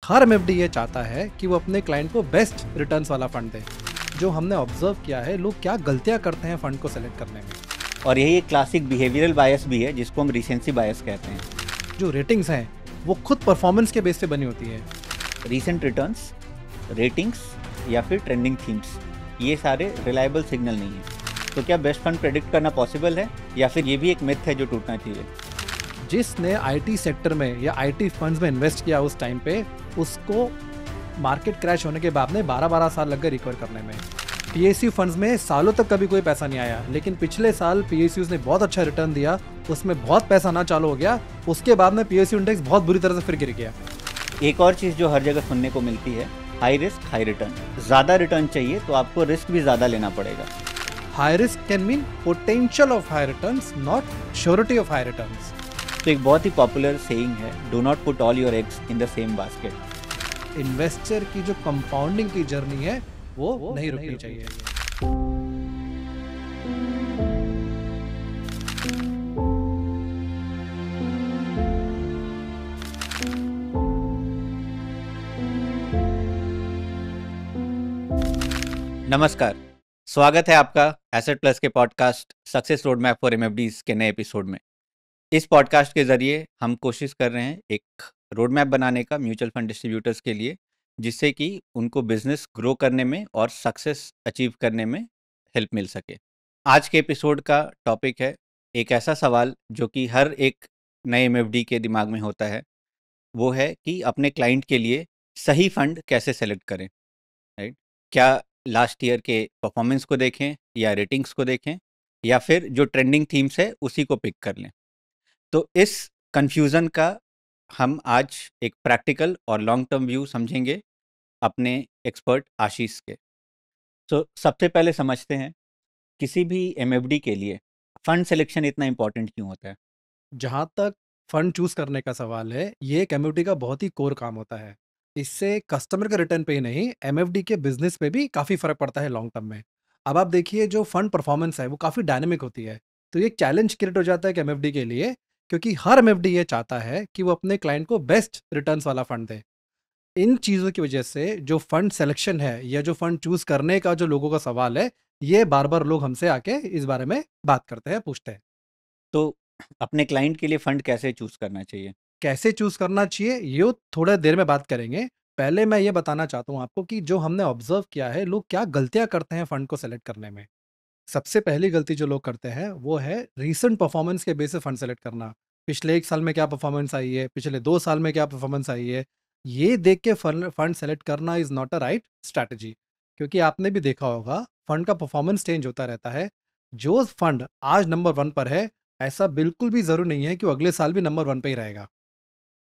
हर MFD ये चाहता है कि वो अपने क्लाइंट को बेस्ट रिटर्न्स वाला फंड दे। जो हमने ऑब्जर्व किया है, लोग क्या गलतियां करते हैं फंड को सेलेक्ट करने में। और यही एक क्लासिक बिहेवियरल बायस भी है जिसको हम रिसेंसी बायस कहते हैं। जो रेटिंग्स हैं वो खुद परफॉर्मेंस के बेस पे बनी होती है। रीसेंट रिटर्न्स, रेटिंग्स या फिर ट्रेंडिंग थीम्स, ये सारे रिलायबल सिग्नल नहीं है। तो क्या बेस्ट फंड प्रेडिक्ट करना पॉसिबल है या फिर ये भी एक मिथ है जो टूटना चाहिए? जिसने आईटी सेक्टर में या आईटी फंड्स में इन्वेस्ट किया उस टाइम पे, उसको मार्केट क्रैश होने के बाद में 12-12 साल लग गए रिकवर करने में। पीएसयू फंड्स में सालों तक कभी कोई पैसा नहीं आया, लेकिन पिछले साल पीएसयूज ने बहुत अच्छा रिटर्न दिया, उसमें बहुत पैसा ना चालू हो गया, उसके बाद में पीएसयू इंडेक्स बहुत बुरी तरह से फिर गिर गया। एक और चीज़ जो हर जगह सुनने को मिलती है, हाई रिस्क हाई रिटर्न। ज़्यादा रिटर्न चाहिए तो आपको रिस्क भी ज़्यादा लेना पड़ेगा। High risk can mean potential of high returns, not surety of high returns. तो एक बहुत ही पॉपुलर सेइंग है, do not put all your eggs in the same basket. Investor की जो कंपाउंडिंग की जर्नी है वो नहीं रुकनी चाहिए। नमस्कार, स्वागत है आपका एसेट प्लस के podcast success road map for MFDs के नए एपिसोड में। इस पॉडकास्ट के ज़रिए हम कोशिश कर रहे हैं एक रोड मैप बनाने का म्यूचुअल फंड डिस्ट्रीब्यूटर्स के लिए, जिससे कि उनको बिजनेस ग्रो करने में और सक्सेस अचीव करने में हेल्प मिल सके। आज के एपिसोड का टॉपिक है एक ऐसा सवाल जो कि हर एक नए एमएफडी के दिमाग में होता है। वो है कि अपने क्लाइंट के लिए सही फंड कैसे सेलेक्ट करें, राइट? क्या लास्ट ईयर के परफॉर्मेंस को देखें या रेटिंग्स को देखें या फिर जो ट्रेंडिंग थीम्स है उसी को पिक कर लें? तो इस कंफ्यूजन का हम आज एक प्रैक्टिकल और लॉन्ग टर्म व्यू समझेंगे अपने एक्सपर्ट आशीष के। तो सबसे पहले समझते हैं, किसी भी एमएफडी के लिए फंड सिलेक्शन इतना इंपॉर्टेंट क्यों होता है? जहां तक फंड चूज करने का सवाल है, ये एक एमएफडी का बहुत ही कोर काम होता है। इससे कस्टमर के रिटर्न पे ही नहीं, एमएफडी के बिजनेस पे भी काफी फर्क पड़ता है लॉन्ग टर्म में। अब आप देखिए, जो फंड परफॉर्मेंस है वो काफी डायनेमिक होती है, तो ये एक चैलेंज क्रिएट हो जाता है कि एमएफडी के लिए, क्योंकि हर एमएफडी ये चाहता है कि वो अपने क्लाइंट को बेस्ट रिटर्न्स वाला फंड दे। इन चीज़ों की वजह से जो फंड सिलेक्शन है या जो फंड चूज़ करने का जो लोगों का सवाल है, ये बार-बार लोग हमसे आके इस बारे में बात करते हैं, पूछते हैं। तो अपने क्लाइंट के लिए फंड कैसे चूज करना चाहिए? कैसे चूज़ करना चाहिए, ये थोड़ा देर में बात करेंगे। पहले मैं ये बताना चाहता हूँ आपको कि जो हमने ऑब्ज़र्व किया है, लोग क्या गलतियाँ करते हैं फंड को सेलेक्ट करने में। सबसे पहली गलती जो लोग करते हैं, वो है रीसेंट परफॉर्मेंस के बेस पे फंड सेलेक्ट करना। पिछले 1 साल में क्या परफॉर्मेंस आई है, पिछले 2 साल में क्या परफॉर्मेंस आई है, ये देख के फंड फंड सेलेक्ट करना is not a right strategy. क्योंकि आपने भी देखा होगा, फंड का परफॉर्मेंस चेंज होता रहता है। जो फंड आज नंबर 1 पर है, ऐसा बिल्कुल भी ज़रूरी नहीं है कि वो अगले साल भी नंबर 1 पे ही रहेगा।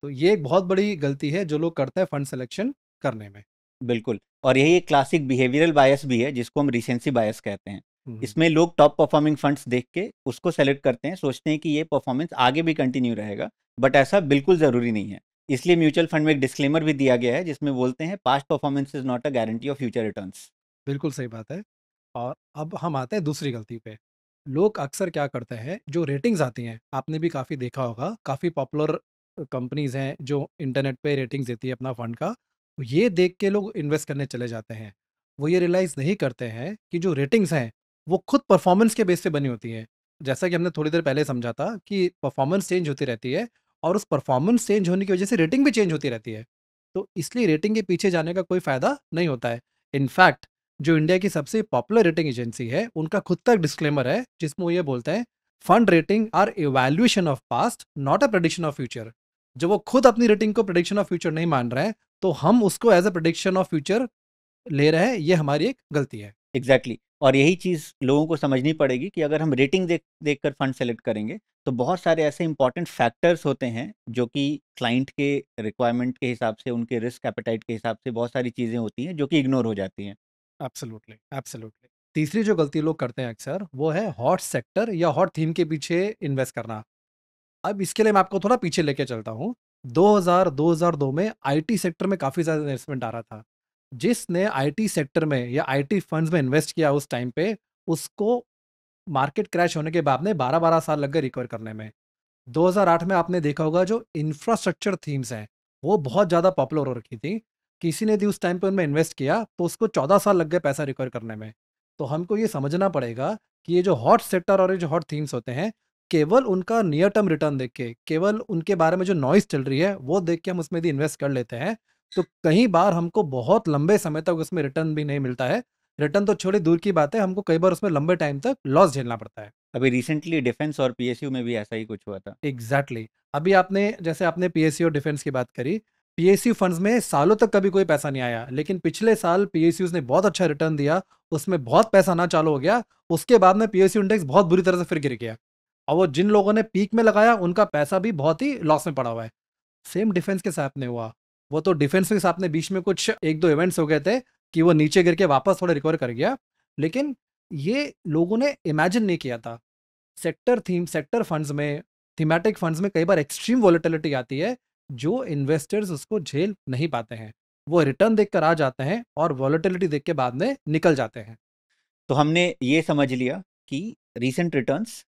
तो ये एक बहुत बड़ी गलती है जो लोग करते हैं फंड सिलेक्शन करने में। बिल्कुल। और यही एक क्लासिक बिहेवियरल बायस भी है जिसको हम रिसेंसी बायस कहते हैं। हुँ। इसमें लोग टॉप परफॉर्मिंग फंड्स देख के उसको सेलेक्ट करते हैं, सोचते हैं कि ये परफॉर्मेंस आगे भी कंटिन्यू रहेगा, बट ऐसा बिल्कुल ज़रूरी नहीं है। इसलिए म्यूचुअल फंड में एक डिस्क्लेमर भी दिया गया है जिसमें बोलते हैं, past performance is not a guarantee of future returns. बिल्कुल सही बात है। और अब हम आते हैं दूसरी गलती पे। लोग अक्सर क्या करते हैं, जो रेटिंग्स आती हैं, आपने भी काफ़ी देखा होगा, काफ़ी पॉपुलर कंपनीज़ हैं जो इंटरनेट पे रेटिंग्स देती है अपना फंड का, ये देख के लोग इन्वेस्ट करने चले जाते हैं। वो ये रियलाइज़ नहीं करते हैं कि जो रेटिंग्स हैं, वो खुद परफॉर्मेंस के बेस पे बनी होती हैं। जैसा कि हमने थोड़ी देर पहले समझा था कि परफॉर्मेंस चेंज होती रहती है, और उस परफॉर्मेंस चेंज होने की वजह से रेटिंग भी चेंज होती रहती है। तो इसलिए रेटिंग के पीछे जाने का कोई फ़ायदा नहीं होता है। इनफैक्ट जो इंडिया की सबसे पॉपुलर रेटिंग एजेंसी है, उनका खुद का एक डिस्क्लेमर है, जिसमें वो ये बोलते हैं, fund rating are evaluation of past, not a prediction of future. जब वो खुद अपनी रेटिंग को प्रेडिक्शन ऑफ फ्यूचर नहीं मान रहे हैं, तो हम उसको as a prediction of future ले रहे हैं, ये हमारी एक गलती है। एग्जैक्टली। और यही चीज़ लोगों को समझनी पड़ेगी कि अगर हम रेटिंग देख कर फंड सेलेक्ट करेंगे तो बहुत सारे ऐसे इंपॉर्टेंट फैक्टर्स होते हैं जो कि क्लाइंट के रिक्वायरमेंट के हिसाब से, उनके रिस्क एपेटाइट के हिसाब से बहुत सारी चीज़ें होती हैं जो कि इग्नोर हो जाती हैं। Absolutely, absolutely. तीसरी जो गलती लोग करते हैं अक्सर, वो है हॉट सेक्टर या हॉट थीम के पीछे इन्वेस्ट करना। अब इसके लिए मैं आपको थोड़ा पीछे लेके चलता हूँ। 2000-2002 में आईटी सेक्टर में काफ़ी ज़्यादा इन्वेस्टमेंट आ रहा था। जिसने आईटी सेक्टर में या आईटी फंड्स में इन्वेस्ट किया उस टाइम पे, उसको मार्केट क्रैश होने के बाद में 12-12 साल लग गए रिकवर करने में। 2008 में आपने देखा होगा, जो इंफ्रास्ट्रक्चर थीम्स हैं, वो बहुत ज़्यादा पॉपुलर हो रखी थी। किसी ने भी उस टाइम पे उनमें इन्वेस्ट किया तो उसको 14 साल लग गए पैसा रिकवर करने में। तो हमको ये समझना पड़ेगा कि ये जो हॉट सेक्टर और ये जो हॉट थीम्स होते हैं, केवल उनका नियर टर्म रिटर्न देख के, केवल उनके बारे में जो नॉइज़ चल रही है, वो देख के हम उसमें यदि इन्वेस्ट कर लेते हैं, तो कई बार हमको बहुत लंबे समय तक उसमें रिटर्न भी नहीं मिलता है। रिटर्न तो छोड़िए दूर की बात है, हमको कई बार उसमें लंबे टाइम तक लॉस झेलना पड़ता है। अभी रिसेंटली डिफेंस और पीएसयू में भी ऐसा ही कुछ हुआ था। एग्ज़ैक्टली। अभी आपने जैसे आपने पीएसयू और डिफेंस की बात करी, पीएसयू फंड्स में सालों तक कभी कोई पैसा नहीं आया, लेकिन पिछले साल पीएसयूज़ ने बहुत अच्छा रिटर्न दिया, उसमें बहुत पैसा आना चालू हो गया, उसके बाद में पीएसयू इंडेक्स बहुत बुरी तरह से फिर गिर गया। और वो जिन लोगों ने पीक में लगाया, उनका पैसा भी बहुत ही लॉस में पड़ा हुआ है। सेम डिफेंस के साथ में हुआ। वो तो डिफेंस के साथ में बीच में कुछ 1-2 इवेंट्स हो गए थे कि वो नीचे गिर के वापस थोड़ा रिकवर कर गया। लेकिन ये लोगों ने इमेजिन नहीं किया था। सेक्टर फंड्स में, थीमेटिक फंड्स में कई बार एक्सट्रीम वोलेटिलिटी आती है, जो इन्वेस्टर्स उसको झेल नहीं पाते हैं। वो रिटर्न देखकर आ जाते हैं और वोलेटिलिटी देख के बाद में निकल जाते हैं। तो हमने ये समझ लिया कि रीसेंट रिटर्न्स,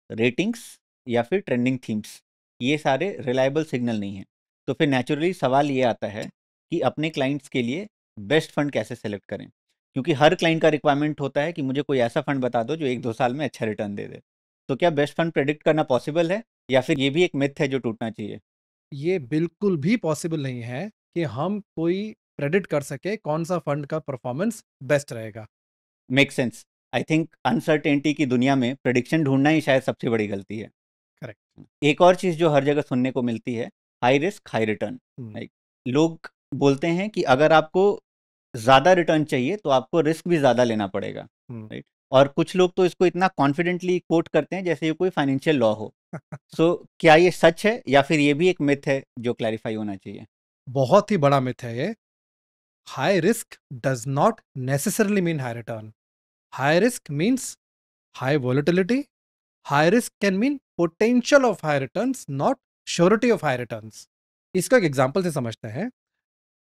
रेटिंग्स या फिर ट्रेंडिंग थीम्स, ये सारे रिलायबल सिग्नल नहीं हैं। तो फिर नेचुरली सवाल ये आता है कि अपने क्लाइंट्स के लिए बेस्ट फंड कैसे सेलेक्ट करें? क्योंकि हर क्लाइंट का रिक्वायरमेंट होता है कि मुझे कोई ऐसा फंड बता दो जो 1-2 साल में अच्छा रिटर्न दे दे। तो क्या बेस्ट फंड प्रेडिक्ट करना पॉसिबल है या फिर ये भी एक मिथ है जो टूटना चाहिए? ये बिल्कुल भी पॉसिबल नहीं है कि हम कोई प्रेडिक्ट कर सके कौन सा फंड का परफॉर्मेंस बेस्ट रहेगा। Make sense. I think uncertainty की दुनिया में प्रेडिक्शन ढूँढना ही शायद सबसे बड़ी गलती है। करेक्ट। एक और चीज़ जो हर जगह सुनने को मिलती है, हाई रिस्क हाई रिटर्न। हम्म। लाइक लोग बोलते हैं कि अगर आपको ज़्यादा रिटर्न चाहिए तो आपको रिस्क भी ज़्यादा लेना पड़ेगा, हम्म। राइट? और कुछ लोग तो इसको इतना कॉन्फिडेंटली कोट करते हैं जैसे ये कोई फाइनेंशियल लॉ हो। सो क्या ये सच है या फिर ये भी एक मिथ है जो क्लैरिफाई होना चाहिए? बहुत ही बड़ा मिथ है ये। High risk does not necessarily mean high return. High risk means high volatility. High risk can mean potential of high returns, not surety of high returns. इसका एक एग्जांपल से समझते हैं।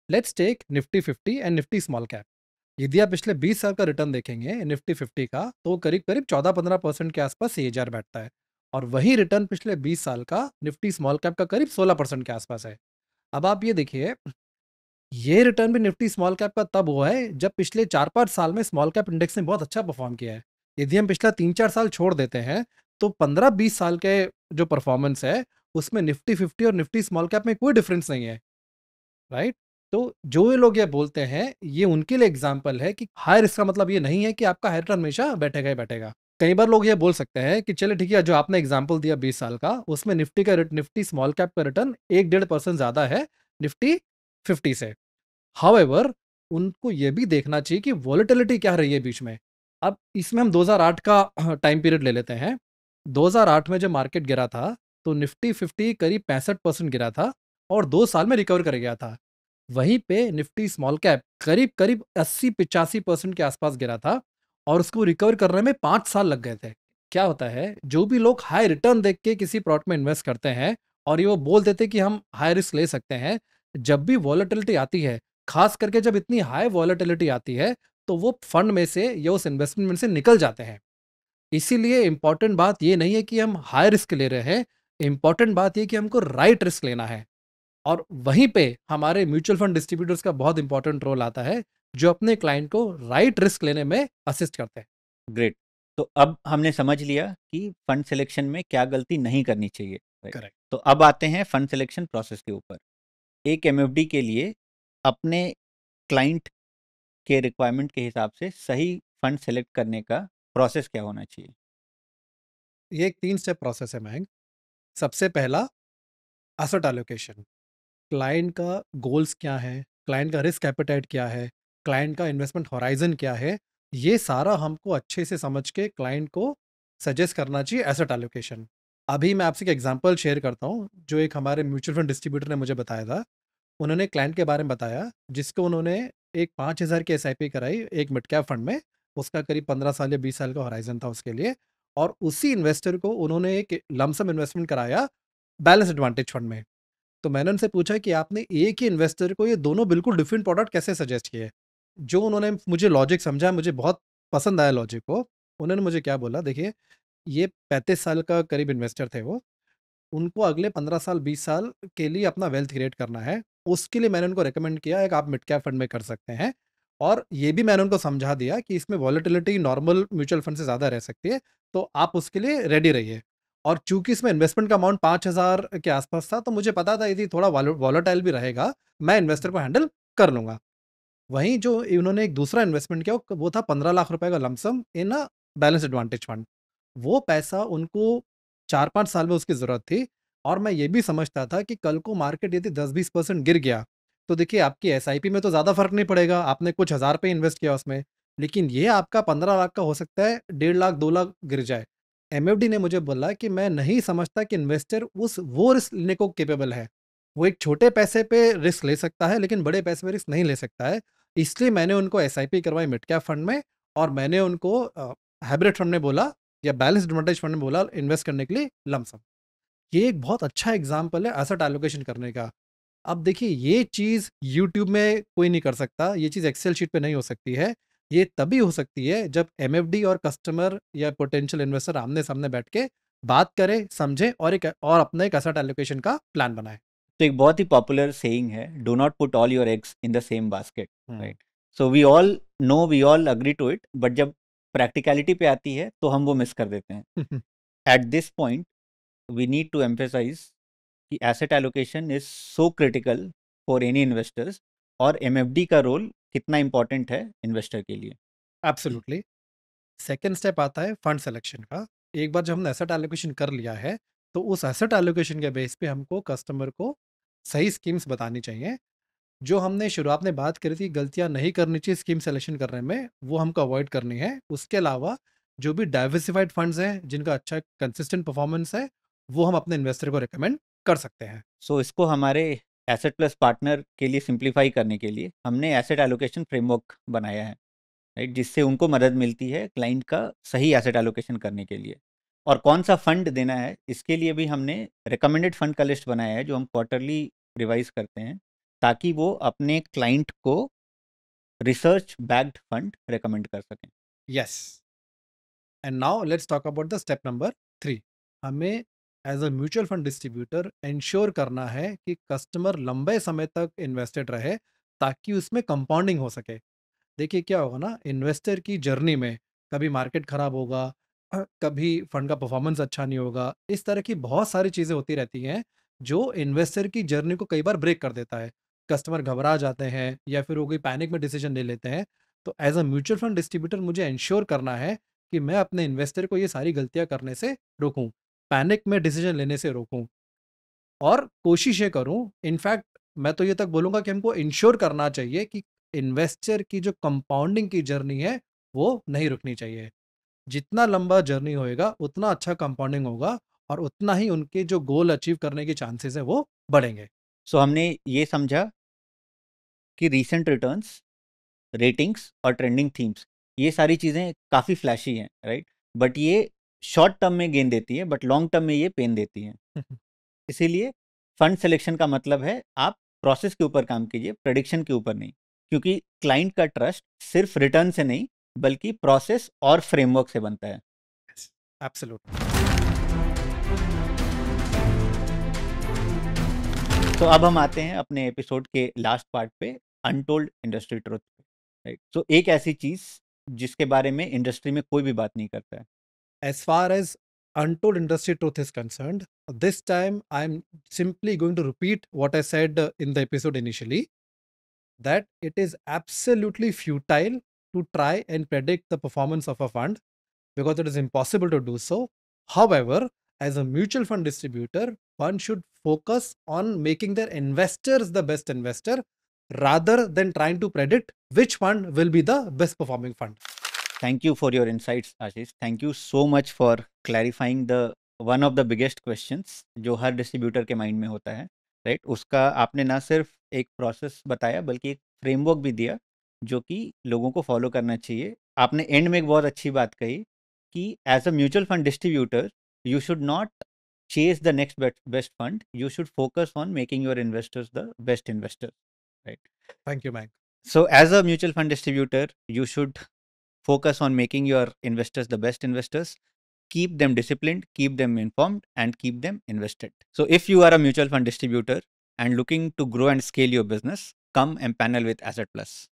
Let's take Nifty 50 and Nifty small cap. यदि आप पिछले 20 साल का रिटर्न देखेंगे निफ्टी 50 का, तो करीब करीब 14-15% के आसपास सीएजीआर बैठता है। और वही रिटर्न पिछले 20 साल का निफ्टी स्मॉल कैप का करीब 16% के आसपास है। अब आप ये देखिए, ये रिटर्न भी निफ्टी स्मॉल कैप का तब हुआ है जब पिछले 4-5 साल में स्मॉल कैप इंडेक्स ने बहुत अच्छा परफॉर्म किया है। यदि हम पिछला 3-4 साल छोड़ देते हैं, तो 15-20 साल के जो परफॉर्मेंस है, उसमें निफ्टी 50 और निफ्टी स्मॉल कैप में कोई डिफरेंस नहीं है। राइट? तो जो ये लोग ये बोलते हैं, ये उनके लिए एग्जाम्पल है कि हाई रिस्क का मतलब ये नहीं है कि आपका हाई रिटर्न हमेशा बैठेगा ही बैठेगा। कई बार लोग ये बोल सकते हैं कि चलिए ठीक है, जो आपने एग्जाम्पल दिया 20 साल का, उसमें निफ्टी स्मॉल कैप का रिटर्न 1-1.5% ज़्यादा है निफ्टी 50 से। हाउएवर, उनको ये भी देखना चाहिए कि वोलेटिलिटी क्या रही है बीच में। अब इसमें हम 2008 का टाइम पीरियड ले लेते हैं। 2008 में जब मार्केट गिरा था, तो निफ्टी 50 करीब 65% गिरा था और 2 साल में रिकवर कर गया था। वहीं पे निफ्टी स्मॉल कैप करीब-करीब 80-85% के आसपास गिरा था और उसको रिकवर करने में 5 साल लग गए थे। क्या होता है, जो भी लोग हाई रिटर्न देख के किसी प्लॉट में इन्वेस्ट करते हैं और ये वो बोल देते हैं कि हम हाई रिस्क ले सकते हैं, जब भी वॉलेटिलिटी आती है, खास करके जब इतनी हाई वॉलेटिलिटी आती है, तो वो फंड में से या उस इन्वेस्टमेंट में से निकल जाते हैं। इसीलिए इम्पोर्टेंट बात ये नहीं है कि हम हाई रिस्क ले रहे हैं, इम्पोर्टेंट बात ये है कि हमको राइट रिस्क लेना है। और वहीं पे हमारे म्यूचुअल फंड डिस्ट्रीब्यूटर्स का बहुत इंपॉर्टेंट रोल आता है, जो अपने क्लाइंट को राइट रिस्क लेने में असिस्ट करते हैं। ग्रेट। तो अब हमने समझ लिया कि फंड सिलेक्शन में क्या गलती नहीं करनी चाहिए, राइट? करेक्ट। तो अब आते हैं फंड सिलेक्शन प्रोसेस के ऊपर। एक एमएफडी के लिए अपने क्लाइंट के रिक्वायरमेंट के हिसाब से सही फंड सेलेक्ट करने का प्रोसेस क्या होना चाहिए? ये एक 3 स्टेप प्रोसेस है मयंक। सबसे पहला, एसेट एलोकेशन। क्लाइंट का गोल्स क्या है, क्लाइंट का रिस्क एपेटाइट क्या है, क्लाइंट का इन्वेस्टमेंट होराइजन क्या है, ये सारा हमको अच्छे से समझ के क्लाइंट को सजेस्ट करना चाहिए एसेट एलोकेशन। अभी मैं आपसे एक एग्जांपल शेयर करता हूँ, जो एक हमारे म्यूचुअल फंड डिस्ट्रीब्यूटर ने मुझे बताया था। उन्होंने क्लाइंट के बारे में बताया, जिसको उन्होंने एक 5,000 की एसआईपी कराई एक मिड कैप फंड में। उसका करीब 15 साल या 20 साल का होराइजन था उसके लिए। और उसी इन्वेस्टर को उन्होंने एक लमसम इन्वेस्टमेंट कराया बैलेंस एडवांटेज फंड में। तो मैंने उनसे पूछा कि आपने एक ही इन्वेस्टर को ये दोनों बिल्कुल डिफरेंट प्रोडक्ट कैसे सजेस्ट किए? जो उन्होंने मुझे लॉजिक समझा, मुझे बहुत पसंद आया लॉजिक वो। उन्होंने मुझे क्या बोला, देखिए, ये 35 साल का करीब इन्वेस्टर थे वो। उनको अगले 15 साल 20 साल के लिए अपना वेल्थ क्रिएट करना है। उसके लिए मैंने उनको रिकमेंड किया एक आप मिड कैप फंड में कर सकते हैं और ये भी मैंने उनको समझा दिया कि इसमें वॉलेटिलिटी नॉर्मल म्यूचुअल फंड से ज़्यादा रह सकती है, तो आप उसके लिए रेडी रहिए। और चूँकि इसमें इन्वेस्टमेंट का अमाउंट 5000 के आसपास था, तो मुझे पता था यदि थोड़ा वॉलेटाइल भी रहेगा, मैं इन्वेस्टर को हैंडल कर लूँगा। वहीं जो इन्होंने एक दूसरा इन्वेस्टमेंट किया वो था 15 लाख रुपए का lump sum in a balance advantage fund. वो पैसा उनको 4-5 साल में उसकी ज़रूरत थी और मैं ये भी समझता था कि कल को मार्केट यदि 10-20% गिर गया, तो देखिए आपकी एसआईपी में तो ज़्यादा फ़र्क नहीं पड़ेगा, आपने कुछ हज़ार पे इन्वेस्ट किया उसमें। लेकिन ये आपका 15 लाख का हो सकता है 1.5 लाख 2 लाख गिर जाए। एमएफडी ने मुझे बोला कि मैं नहीं समझता कि इन्वेस्टर वो रिस्क लेने को कैपेबल है। वो एक छोटे पैसे पे रिस्क ले सकता है, लेकिन बड़े पैसे पे रिस्क नहीं ले सकता है। इसलिए मैंने उनको एसआईपी करवाई मिड कैप फंड में और मैंने उनको हाइब्रिड फंड में बोला या बैलेंस्ड एडवांटेज फंड में बोला इन्वेस्ट करने के लिए लमसम। ये एक बहुत अच्छा एग्जाम्पल है एसेट एलोकेशन करने का। अब देखिए ये चीज़ यूट्यूब में कोई नहीं कर सकता, ये चीज़ एक्सेल शीट पे नहीं हो सकती है। ये तभी हो सकती है जब एमएफडी और कस्टमर या पोटेंशियल इन्वेस्टर आमने-सामने बैठ के बात करें, समझें और अपना एक एसेट एलोकेशन का प्लान बनाएँ। तो एक बहुत ही पॉपुलर सेइंग है, do not put all your eggs in the same basket, hmm. Right? So we all know, we all agree to it, but जब प्रैक्टिकलिटी पे आती है तो हम वो मिस कर देते हैं। At this point we need to emphasise कि asset allocation is so critical for any investors, और एमएफडी का रोल कितना इंपॉर्टेंट है इन्वेस्टर के लिए। एब्सोल्युटली। सेकंड स्टेप आता है फंड सिलेक्शन का। एक बार जब हमने एसेट एलोकेशन कर लिया है, तो उस एसेट एलोकेशन के बेस पे हमको कस्टमर को सही स्कीम्स बतानी चाहिए। जो हमने शुरुआत में बात करी थी गलतियाँ नहीं करनी चाहिए स्कीम सिलेक्शन करने में, वो हमको अवॉइड करनी है। उसके अलावा जो भी डाइवर्सिफाइड फंड्स हैं, जिनका अच्छा कंसिस्टेंट परफॉर्मेंस है, वो हम अपने इन्वेस्टर को रिकमेंड कर सकते हैं। सो इसको हमारे एसेट प्लस पार्टनर के लिए सिंप्लीफाई करने के लिए हमने एसेट एलोकेशन फ्रेमवर्क बनाया है, राइट? जिससे उनको मदद मिलती है क्लाइंट का सही एसेट एलोकेशन करने के लिए। और कौन सा फंड देना है, इसके लिए भी हमने रिकमेंडेड फंड का लिस्ट बनाया है, जो हम क्वार्टरली रिवाइज करते हैं, ताकि वो अपने क्लाइंट को रिसर्च बैक्ड फंड रिकमेंड कर सकें। Yes. And now let's talk about the step number 3। हमें as a mutual fund distributor ensure करना है कि कस्टमर लंबे समय तक इन्वेस्टेड रहे, ताकि उसमें कंपाउंडिंग हो सके। देखिए क्या होगा ना, इन्वेस्टर की जर्नी में कभी मार्केट खराब होगा, कभी फंड का परफॉर्मेंस अच्छा नहीं होगा। इस तरह की बहुत सारी चीज़ें होती रहती हैं जो इन्वेस्टर की जर्नी को कई बार ब्रेक कर देता है। कस्टमर घबरा जाते हैं या फिर वो कोई पैनिक में डिसीजन ले लेते हैं। तो as a mutual fund distributor मुझे इंश्योर करना है कि मैं अपने इन्वेस्टर को ये सारी गलतियां करने से रोकूं, पैनिक में डिसीजन लेने से रोकूं और कोशिश ये करूँ, इनफैक्ट मैं तो ये तक बोलूँगा कि हमको इंश्योर करना चाहिए कि इन्वेस्टर की जो कंपाउंडिंग की जर्नी है, वो नहीं रुकनी चाहिए। जितना लंबा जर्नी होएगा, उतना अच्छा कंपाउंडिंग होगा और उतना ही उनके जो गोल अचीव करने के चांसेस हैं, वो बढ़ेंगे। सो हमने ये समझा कि रीसेंट रिटर्न्स, रेटिंग्स और ट्रेंडिंग थीम्स, ये सारी चीज़ें काफ़ी फ्लैशी हैं, राइट? बट ये शॉर्ट टर्म में गेन देती है, बट लॉन्ग टर्म में ये पेन देती हैं। इसीलिए फंड सिलेक्शन का मतलब है आप प्रोसेस के ऊपर काम कीजिए, प्रेडिक्शन के ऊपर नहीं। क्योंकि क्लाइंट का ट्रस्ट सिर्फ रिटर्न से नहीं, बल्कि प्रोसेस और फ्रेमवर्क से बनता है। Yes, absolutely. तो अब हम आते हैं अपने एपिसोड के लास्ट पार्ट पे, अनटोल्ड इंडस्ट्री ट्रुथ पे, राइट? तो एक ऐसी चीज जिसके बारे में इंडस्ट्री में कोई भी बात नहीं करता है। As far as untold industry truth is concerned, this time I'm simply going to repeat what I said in the episode initially, that it is absolutely futile to try and predict the performance of a fund because it is impossible to do so. However, as a mutual fund distributor, one should focus on making their investors the best investor rather than trying to predict which fund will be the best performing fund. Thank you for your insights Ashish, thank you so much for clarifying the one of the biggest questions जो हर distributor के mind में होता है, right? उसका आपने ना सिर्फ एक प्रोसेस बताया, बल्कि एक फ्रेमवर्क भी दिया जो कि लोगों को फॉलो करना चाहिए। आपने एंड में एक बहुत अच्छी बात कही कि as a mutual fund distributor you should not chase the next best fund, you should focus on making your investors the best investors, right? Thank you, Mike. So as a mutual fund distributor, you should focus on making your investors the best investors. keep them disciplined, keep them informed, and keep them invested. So if you are a mutual fund distributor and looking to grow and scale your business, come and panel with Asset Plus.